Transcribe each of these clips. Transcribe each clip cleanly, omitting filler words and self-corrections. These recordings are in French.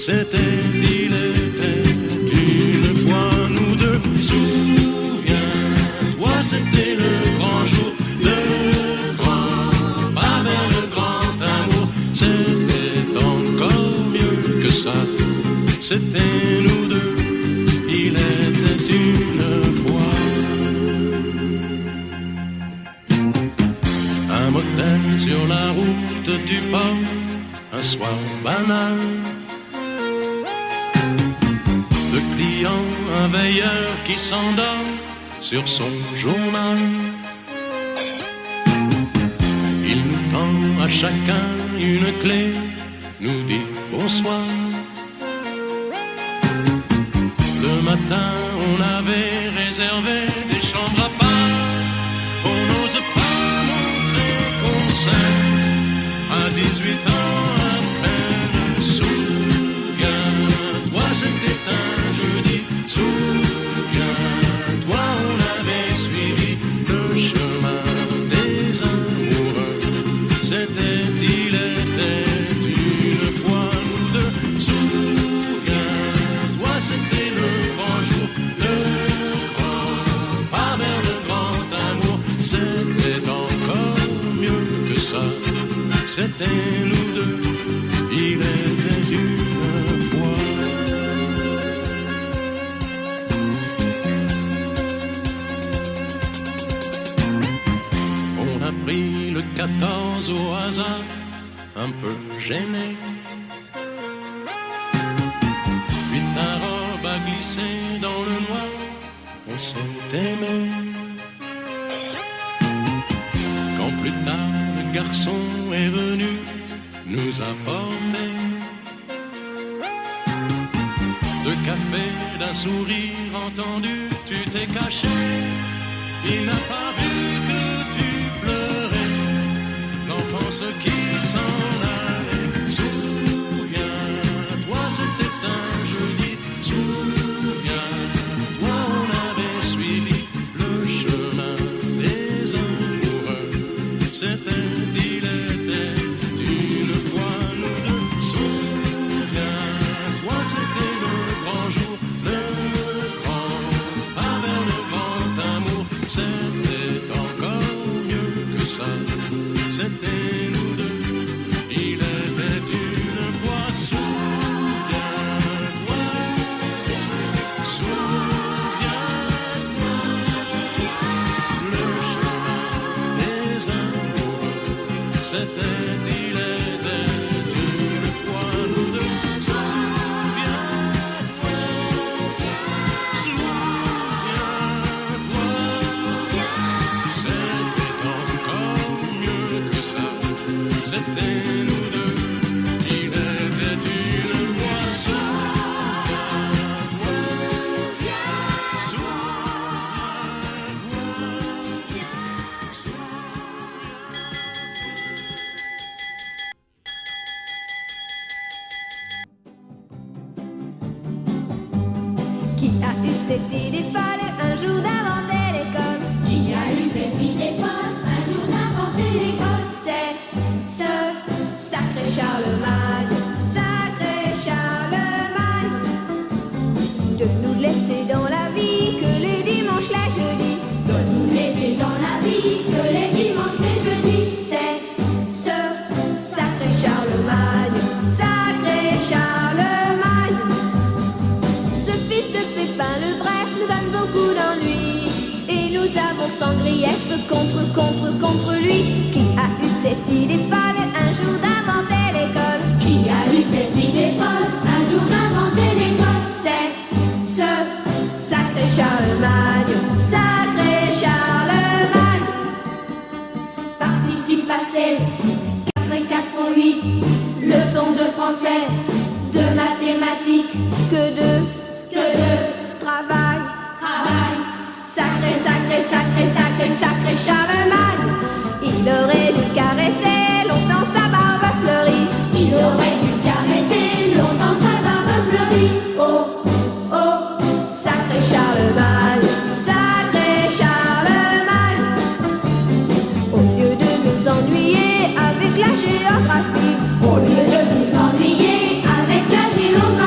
C'était, il était une fois nous deux. Souviens-toi, c'était le grand jour, le grand pas vers le grand amour. C'était encore mieux que ça. C'était nous deux, il était une fois. Un motel sur la route du port, un soir banal. Le client, un veilleur qui s'endort sur son journal. Il nous tend à chacun une clé, nous dit bonsoir. Le matin, on avait réservé des chambres à part. On n'ose pas montrer qu'on s'aime à 18 ans à peine. Souviens-toi, c'était un jeudi. Souviens-toi, on avait suivi le chemin des amoureux. C'était, il était une fois nous deux. Souviens-toi, c'était le grand jour, le grand pas vers le grand amour. C'était encore mieux que ça. C'était nous deux, il était une fois. On a pris le 14 au hasard, un peu gêné. Puis ta robe a glissé dans le noir, on s'est aimé. Quand plus tard le garçon est venu nous apporter deux cafés, d'un sourire entendu, tu t'es caché. Il n'a pas vu que tu pleurais, l'enfance qui s'en allait. Souviens-toi, c'était un jeudi. Souviens-toi, on avait suivi le chemin des amoureux. C'était, il était une fois nous deux. Souviens-toi, c'était le grand jour, le grand pas vers le grand amour. C'était encore mieux que ça. C'était nous deux, il était une fois. Souviens-toi, souviens-toi, le chemin des amoureux. C'était, il était une fois nous deux. Souviens-toi, souviens-toi, c'était encore mieux que ça. C'était nous deux, il était une fois. Souviens-toi, Qui a eu cette idée folle un jour d'inventer l'école? Qui a eu cette idée folle un jour d'inventer l'école? C'est ce sacré Charlemagne, sacré Charlemagne, de nous laisser dans la vie que les dimanches, les jeudis. De nous laisser dans la vie que les dimanches, les jeudis. C'est ce sacré Charlemagne, sacré Charlemagne. Ce fils de Pépin le Bref nous donne beaucoup d'ennuis, et nous avons sans grief contre lui. Qui a eu cette idée folle un jour d'inventer l'école? Qui a eu cette idée folle un jour d'inventer l'école? C'est ce sacré Charlemagne, sacré Charlemagne. Participe passé, 4 et 4 font 8. Leçon de français, de mathématiques, Que de travail. sacré, sacré, sacré, sacré, sacré Charlemagne. Il aurait dû caresser longtemps sa barbe fleurie. Il aurait dû caresser longtemps sa barbe fleurie. Oh, oh, sacré Charlemagne, sacré Charlemagne. Au lieu de nous ennuyer avec la géographie, Au lieu de nous ennuyer avec la géographie.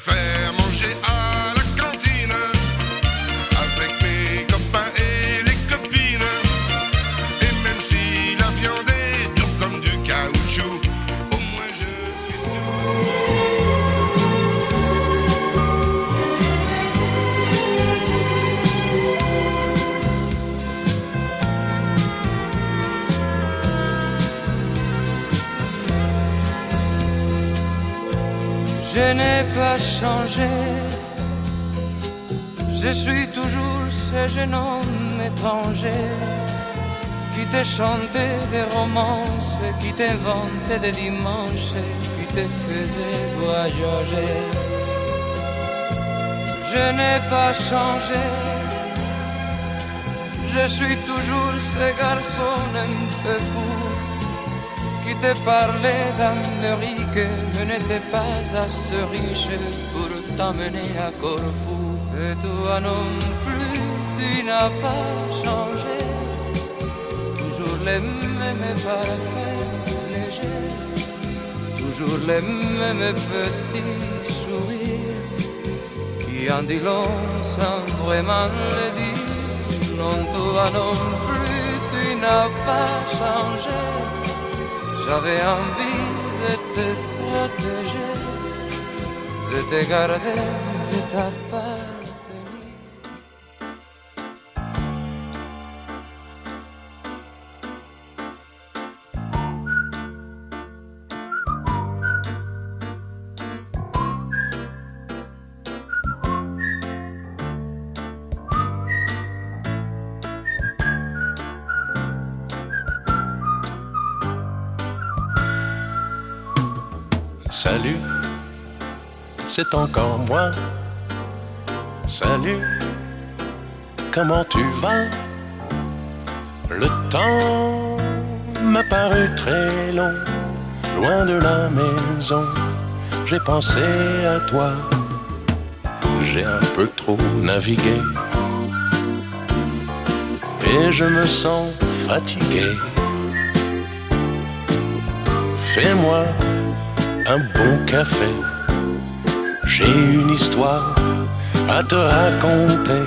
préfère manger à la cantine avec mes copains et les copines. Et même si la viande est dure comme du caoutchouc, au moins je suis Je n'ai pas changé, je suis toujours ce jeune homme étranger qui te chantait des romances, qui t'inventait des dimanches, qui te faisait voyager. Je n'ai pas changé, je suis toujours ce garçon un peu fou qui te parlait d'Amérique, mais n'était pas assez riche pour t'amener à Corfou. Et toi non plus, tu n'as pas changé, toujours les mêmes parfaits légers, toujours les mêmes petits sourires, qui en dit long sans vraiment le dire. Non, toi non plus, tu n'as pas changé. J'avais envie de te protéger, de te garder, de t'appartenir. Salut, c'est encore moi. Salut, comment tu vas? Le temps m'a paru très long, loin de la maison. J'ai pensé à toi, j'ai un peu trop navigué et je me sens fatigué. Fais-moi un bon café, j'ai une histoire à te raconter.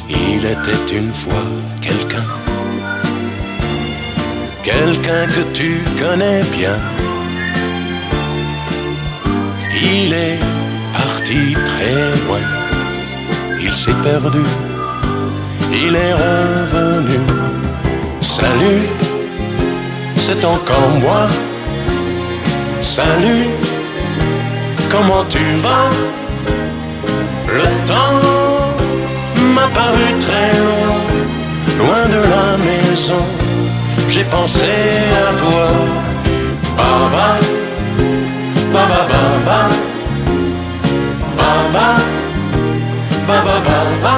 Il était une fois quelqu'un que tu connais bien. Il est parti très loin, il s'est perdu, il est revenu. Salut, c'est encore moi. Salut, comment tu vas? Le temps m'a paru très long, loin de la maison. J'ai pensé à toi. Baba, baba, baba, baba, baba, baba, baba,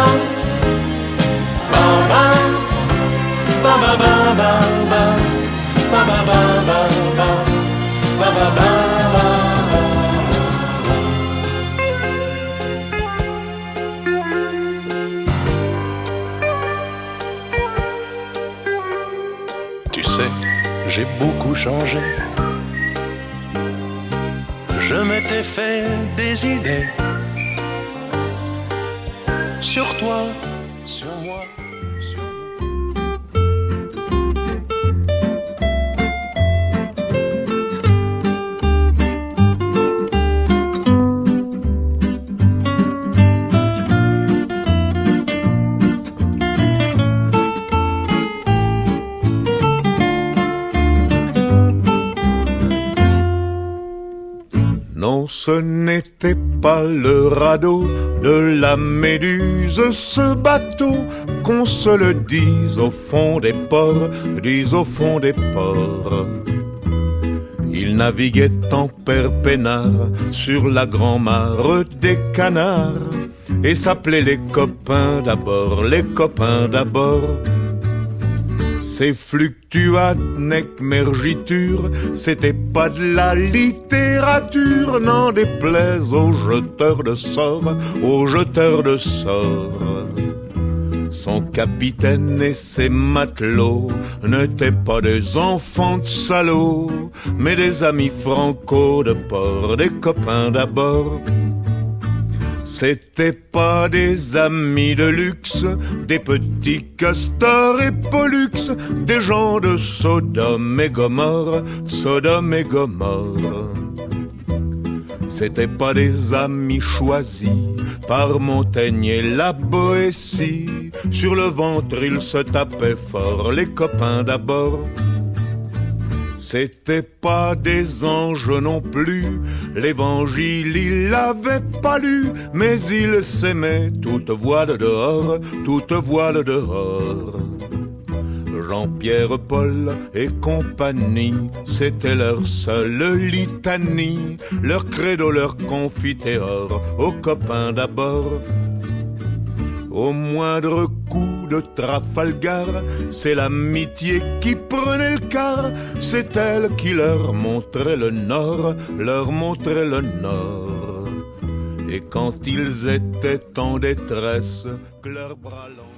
baba, baba, baba, baba. Ba, ba, ba, ba. Tu sais, j'ai beaucoup changé. Je m'étais fait des idées sur toi, sur moi. Non, ce n'était pas le radeau de la Méduse, ce bateau, qu'on se le dise au fond des ports, dise au fond des ports. Il naviguait en père peinard sur la grand-mare des canards et s'appelait les copains d'abord, les copains d'abord. Ces fluctuates mergitures, c'était pas de la littérature, n'en déplaise aux jeteurs de sorts, aux jeteurs de sorts. Son capitaine et ses matelots n'étaient pas des enfants de salauds, mais des amis franco de port, des copains d'abord. C'étaient pas des amis de luxe, des petits castors et pollux, des gens de Sodome et Gomorre, Sodome et Gomorre. C'étaient pas des amis choisis par Montaigne et la Boétie. Sur le ventre ils se tapaient fort, les copains d'abord. C'étaient pas des anges non plus, l'évangile il l'avait pas lu, mais ils s'aimaient toute voile dehors, toute voile dehors. Jean-Pierre, Paul et compagnie, c'était leur seule litanie, leur credo, leur confiteor, aux copains d'abord. Au moindre coup de Trafalgar, c'est l'amitié qui prenait le quart, c'est elle qui leur montrait le nord, leur montrait le nord. Et quand ils étaient en détresse, que leurs bras longs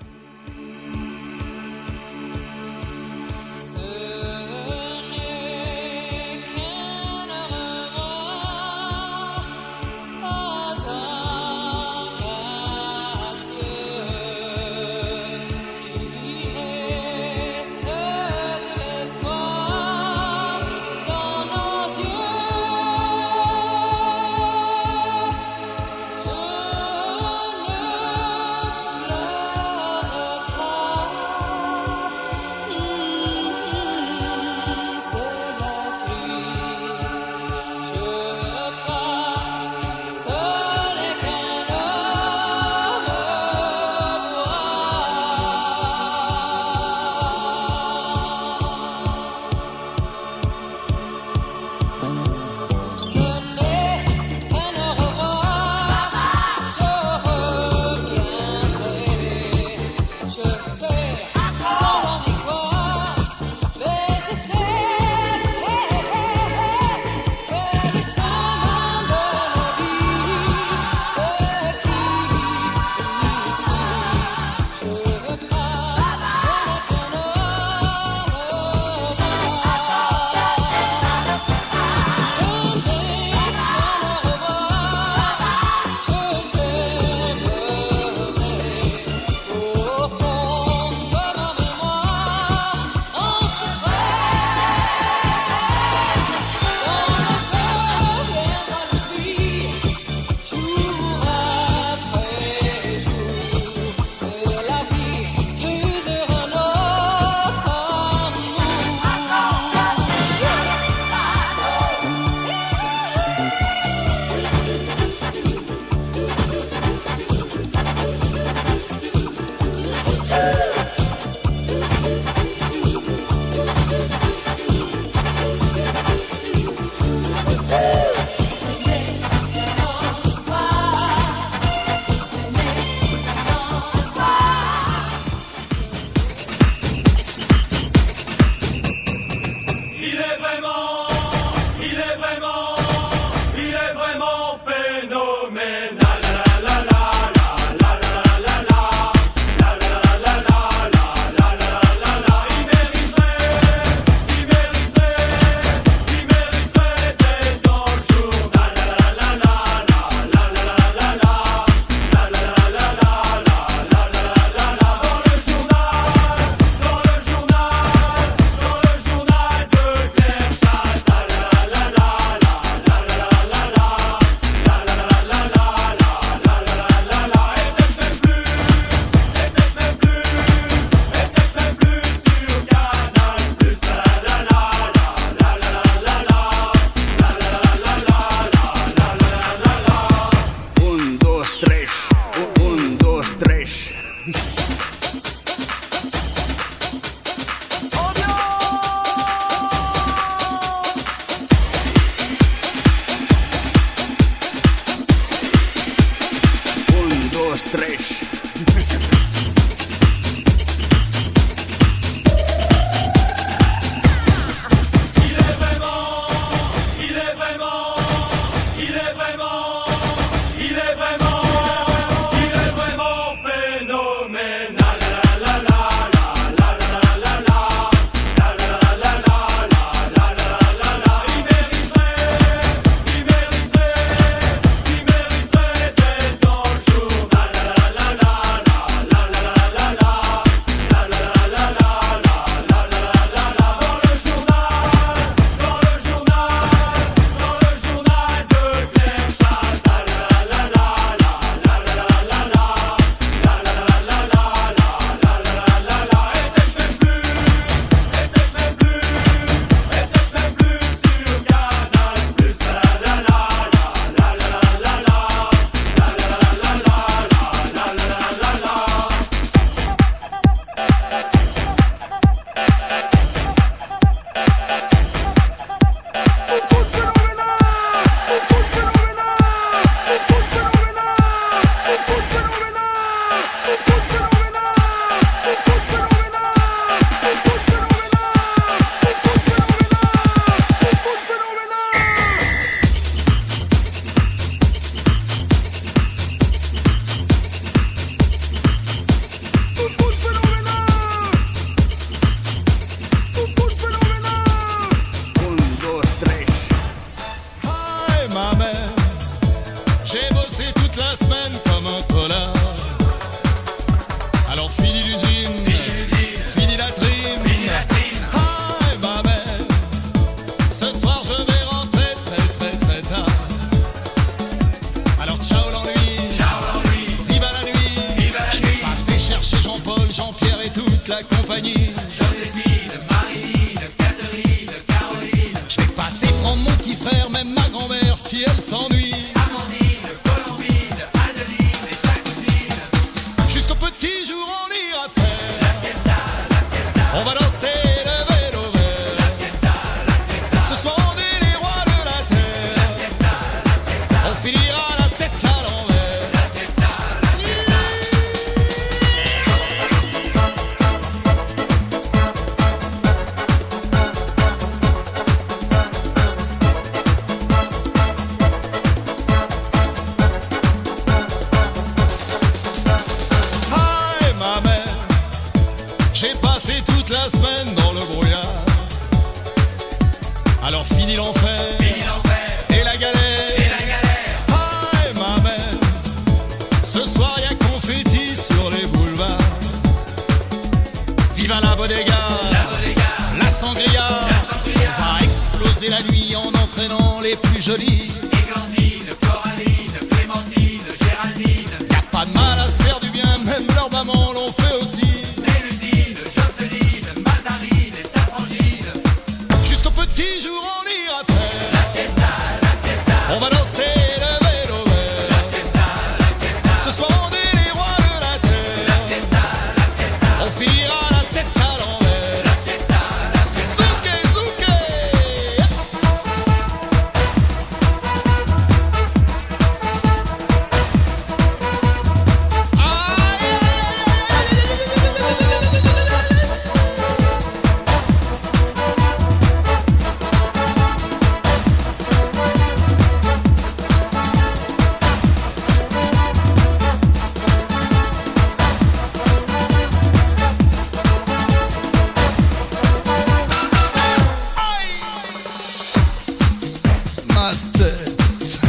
compagnie. Joséphine, Marilyn, Catherine, Caroline. Je vais passer prendre mon petit frère, même ma grand-mère si elle s'ennuie. Amandine, Colombine, Adeline et sa cousine. Jusqu'au petit jour on ira faire la fiesta, la fiesta. On va danser le vélo vert. La fiesta, la fiesta. Ce soir on est les rois de la terre. La fiesta, la fiesta. On finira la tête à l'envers. La fiesta, la fiesta. Hi, ma mère, j'ai passé toute la semaine dans le brouillard. Alors fini l'enfer et la galère. Hi, ma mère, ce soir y'a confetti sur les boulevards. Viva la bodega, la sangria. On va exploser la nuit en entraînant les plus jolis. Égantine, Coraline, Clémentine, Géraldine. Y'a pas de mal à se faire du bien, même leurs mamans l'ont fait aussi. Méludine, Jocelyne, Mazarine et sa frangine. Jusqu'au petit jour on ira faire la fiesta, la fiesta. On va danser le vélo vert. La fiesta, la fiesta. Ce soir on est les rois de la terre. La fiesta, la fiesta. On finira la tête à l'envers. La fiesta, la fiesta. Zouké, zouké. Ma tête.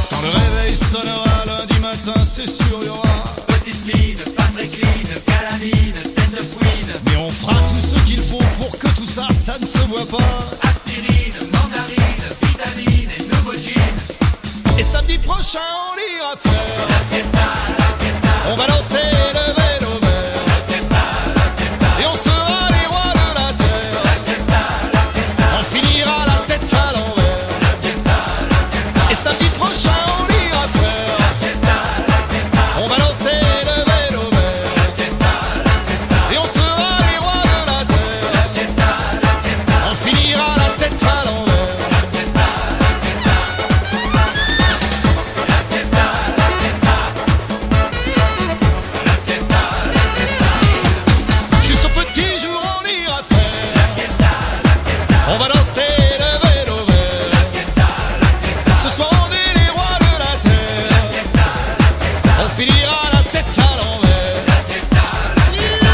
Quand le réveil sonnera lundi matin, c'est sûr y aura petite line, patricline, calamine, tête de fouine. Mais on fera tout ce qu'il faut pour que tout ça, ça ne se voit pas. Aspirine, mandarine, vitamine et nouveau jean. Et samedi prochain, on ira faire la fiesta, la fiesta. On va danser le vélo vert. La fiesta, la fiesta. Et on sera les rois de la terre. La fiesta, la fiesta. On finira la tête à l'envers. La fiesta, la fiesta. Et samedi prochain, on ira faire la fiesta, la fiesta. On va danser le vélo vert. La fiesta, la fiesta. Et on sera les rois de la terre. La fiesta, la fiesta. On finira la tête à l'envers. La fiesta, la fiesta. La fiesta, la fiesta. La fiesta, la fiesta. Jusqu'au petit jour on ira faire la fiesta, la fiesta. On va danser le vélo vert. La fiesta, la fiesta. Ce soir on est les rois de la terre. La fiesta, la fiesta. On finira la tête à l'envers. La fiesta, la fiesta.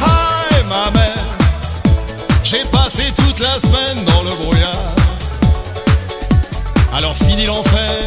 Hi, ma mère, j'ai passé toute la semaine dans le brouillard. Alors fini l'enfer